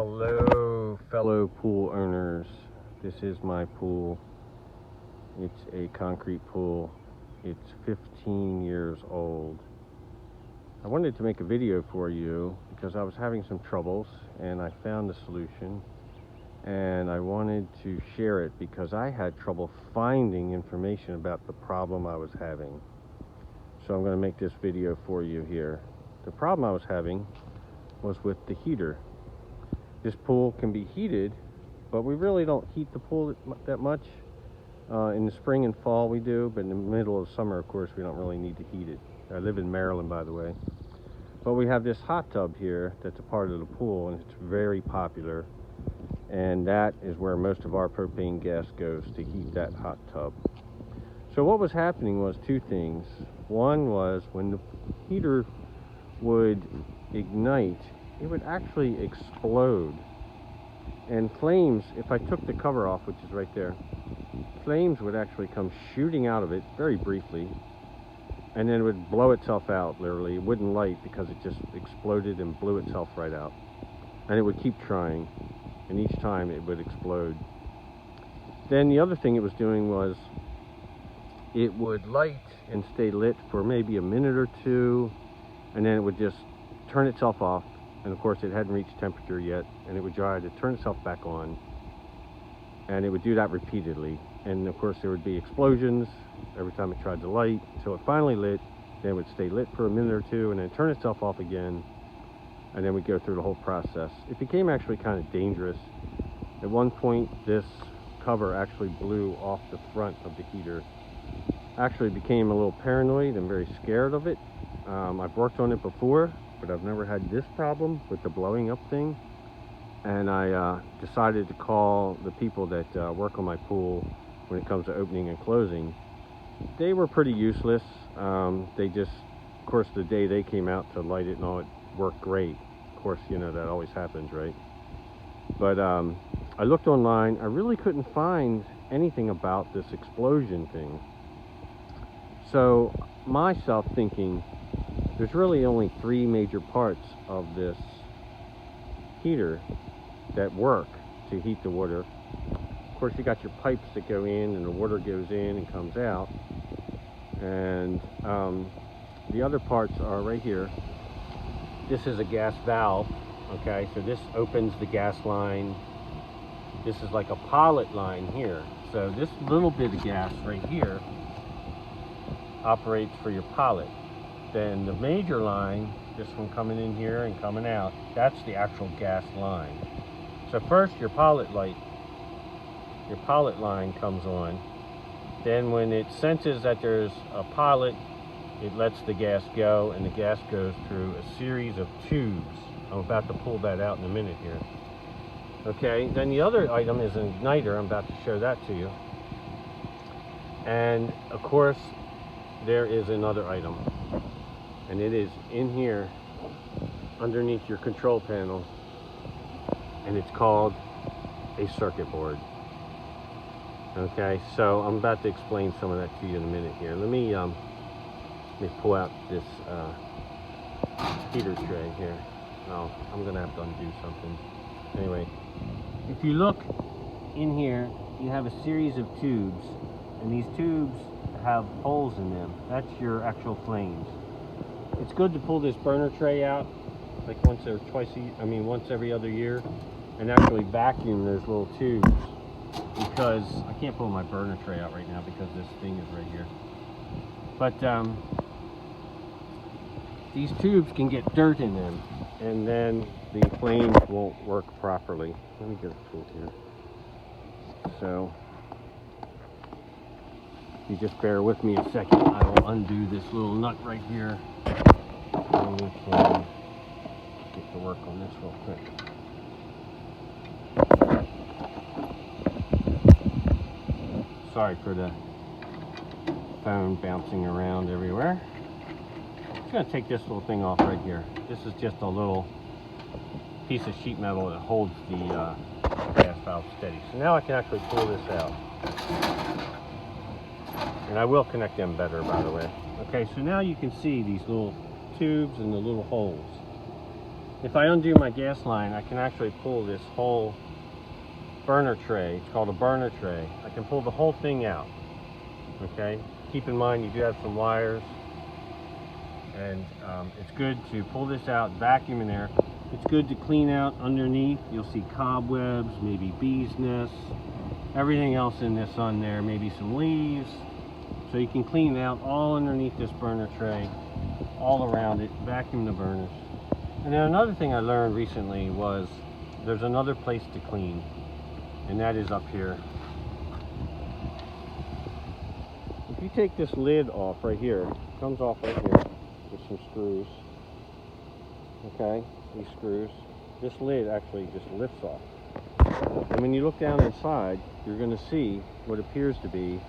Hello, fellow pool owners. This is my pool. It's a concrete pool. It's 15 years old. I wanted to make a video for you because I was having some troubles and I found the solution, and I wanted to share it because I had trouble finding information about the problem I was having. So I'm going to make this video for you here. The problem I was having was with the heater. This pool can be heated, but we really don't heat the pool that much. In the spring and fall we do, but in the middle of summer, of course, we don't really need to heat it. I live in Maryland, by the way. But we have this hot tub here that's a part of the pool, and it's very popular. And that is where most of our propane gas goes, to heat that hot tub. So what was happening was two things. One was when the heater would ignite, it would actually explode. And flames, if I took the cover off, which is right there, flames would actually come shooting out of it very briefly, and then it would blow itself out, literally. It wouldn't light because it just exploded and blew itself right out. And it would keep trying, and each time it would explode. Then the other thing it was doing was it would light and stay lit for maybe a minute or two, and then it would just turn itself off. And of course it hadn't reached temperature yet, and it would try to turn itself back on, and it would do that repeatedly. And of course there would be explosions every time it tried to light, so it finally lit. Then it would stay lit for a minute or two and then turn itself off again, and then we'd go through the whole process. It became actually kind of dangerous. At one point this cover actually blew off the front of the heater. Actually became a little paranoid and very scared of it. I've worked on it before, but I've never had this problem with the blowing up thing. And I decided to call the people that work on my pool when it comes to opening and closing. They were pretty useless. They just, of course, the day they came out to light it and all, it worked great. Of course, you know, that always happens, right? But I looked online. I really couldn't find anything about this explosion thing. So myself thinking, there's really only three major parts of this heater that work to heat the water. Of course, you got your pipes that go in, and the water goes in and comes out. And the other parts are right here. This is a gas valve, okay? So this opens the gas line. This is like a pilot line here. So this little bit of gas right here operates for your pilot. Then the major line, this one coming in here and coming out, that's the actual gas line. So first your pilot line comes on. Then when it senses that there's a pilot, it lets the gas go, and the gas goes through a series of tubes. I'm about to pull that out in a minute here. Okay, then the other item is an igniter. I'm about to show that to you. And of course, there is another item, and it is in here underneath your control panel, and it's called a circuit board. Okay, so I'm about to explain some of that to you in a minute here. Let me pull out this heater tray here. Oh, I'm gonna have to undo something. Anyway, if you look in here, you have a series of tubes, and these tubes have holes in them. That's your actual flames. It's good to pull this burner tray out like once every other year, and actually vacuum those little tubes, because I can't pull my burner tray out right now because this thing is right here. But these tubes can get dirt in them, and then the flames won't work properly. Let me get a tool here. So you just bear with me a second. I will undo this little nut right here, and we can get to work on this real quick. Sorry for the phone bouncing around everywhere. I'm just going to take this little thing off right here. This is just a little piece of sheet metal that holds the gas valve steady. So now I can actually pull this out. And I will connect them better, by the way. Okay, so now you can see these little tubes and the little holes. if I undo my gas line, I can actually pull this whole burner tray. It's called a burner tray. I can pull the whole thing out. Okay, keep in mind you do have some wires, and it's good to pull this out, vacuum in there. It's good to clean out underneath. You'll see cobwebs, maybe bees nests, everything else in this on there, maybe some leaves. So you can clean out all underneath this burner tray, all around it, vacuum the burners. And then another thing I learned recently was there's another place to clean, and that is up here. If you take this lid off right here, it comes off right here with some screws. Okay, these screws. This lid actually just lifts off. And when you look down inside, you're going to see what appears to be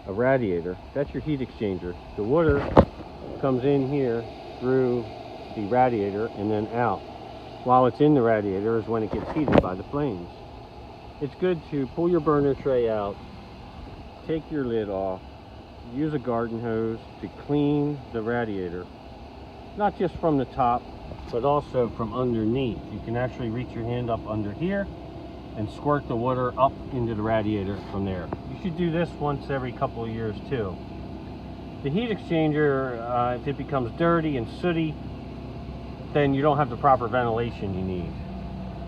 a radiator. That's your heat exchanger. The water comes in here through the radiator and then out. While it's in the radiator is when it gets heated by the flames. It's good to pull your burner tray out, take your lid off, use a garden hose to clean the radiator, not just from the top but also from underneath. You can actually reach your hand up under here and squirt the water up into the radiator from there. You should do this once every couple of years too. The heat exchanger, if it becomes dirty and sooty, then you don't have the proper ventilation you need.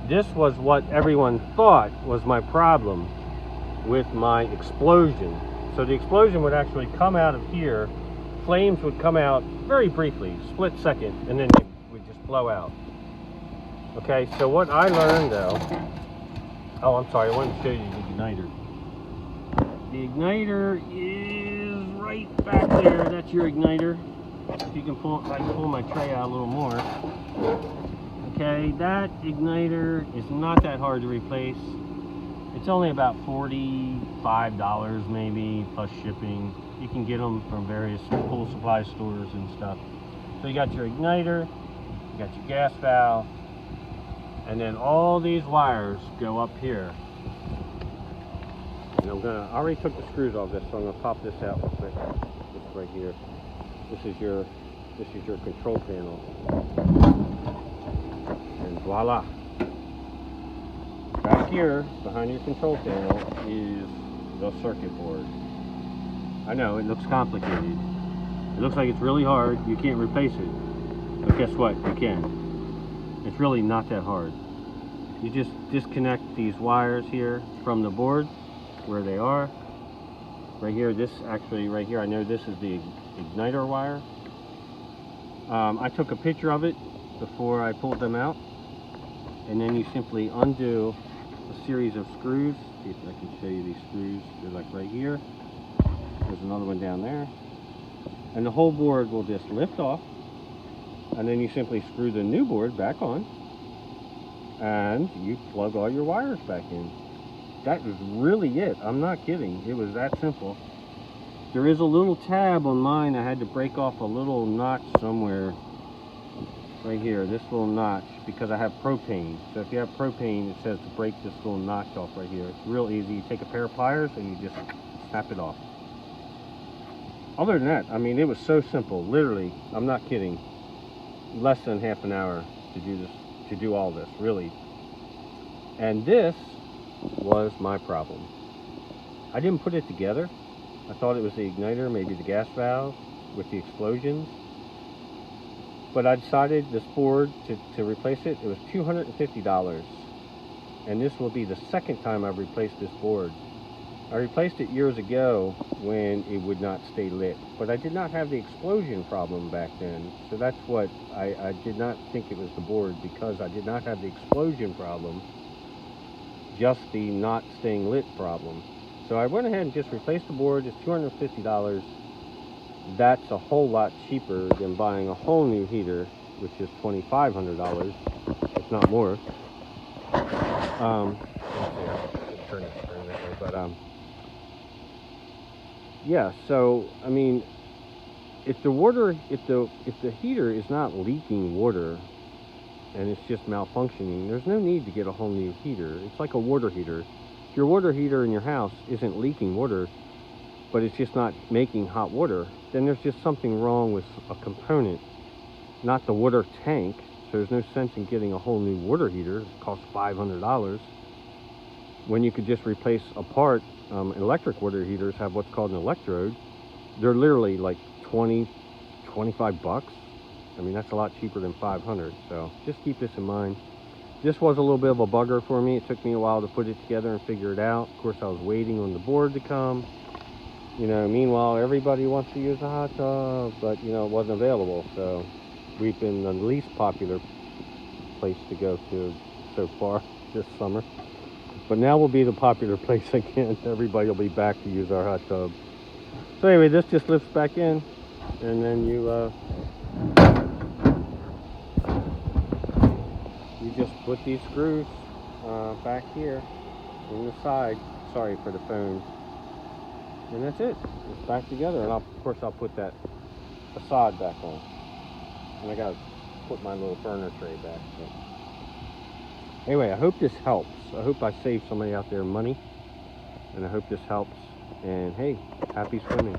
This was what everyone thought was my problem with my explosion. So the explosion would actually come out of here, flames would come out very briefly, split second, and then it would just blow out. Okay, so what I learned though, oh, I'm sorry, I wanted to show you the igniter. The igniter is right back there. That's your igniter. If you can pull, I can pull my tray out a little more. Okay, that igniter is not that hard to replace. It's only about $45 maybe, plus shipping. You can get them from various pool supply stores and stuff. So you got your igniter, you got your gas valve, and then all these wires go up here. And I already took the screws off this, so I'm gonna pop this out real quick. This right here. This is your control panel. And voila. Back here, behind your control panel, is the circuit board. I know, it looks complicated. It looks like it's really hard. You can't replace it. But guess what? You can. It's really not that hard. You just disconnect these wires here from the board where they are. Right here, this actually, right here, I know this is the igniter wire. I took a picture of it before I pulled them out. And then you simply undo a series of screws. See if I can show you these screws. They're like right here. There's another one down there. And the whole board will just lift off. And then you simply screw the new board back on. And you plug all your wires back in. That is really it. I'm not kidding. It was that simple. There is a little tab on mine. I had to break off a little notch somewhere. Right here, this little notch, because I have propane. So if you have propane, it says to break this little notch off right here. It's real easy. You take a pair of pliers and you just snap it off. Other than that, I mean, it was so simple. Literally, I'm not kidding. Less than half an hour to do this, to do all this, really. And this was my problem. I didn't put it together. I thought it was the igniter, maybe the gas valve with the explosions. But I decided this board to replace it. It was $250. And this will be the second time I've replaced this board. I replaced it years ago when it would not stay lit. But I did not have the explosion problem back then. So that's what I did not think it was the board, because I did not have the explosion problem. Just the not staying lit problem. So I went ahead and just replaced the board. It's $250. That's a whole lot cheaper than buying a whole new heater, which is $2,500, if not more. Yeah. So I mean, if the heater is not leaking water and it's just malfunctioning, there's no need to get a whole new heater. It's like a water heater. If your water heater in your house isn't leaking water, but it's just not making hot water, then there's just something wrong with a component, not the water tank. So there's no sense in getting a whole new water heater. It costs $500 when you could just replace a part. Electric water heaters have what's called an electrode. They're literally like 20, 25 bucks. I mean, that's a lot cheaper than 500. So just keep this in mind. This was a little bit of a bugger for me. It took me a while to put it together and figure it out. Of course, I was waiting on the board to come. You know, meanwhile, everybody wants to use a hot tub, but, you know, it wasn't available. So we've been the least popular place to go to so far this summer. But now we'll be the popular place again. Everybody will be back to use our hot tub. So anyway, this just lifts back in, and then you just put these screws back here in the side. Sorry for the phone. And that's it. It's back together. And of course I'll put that facade back on. And I gotta put my little burner tray back. So. Anyway, I hope this helps. I hope I saved somebody out there money. And I hope this helps. And hey, happy swimming.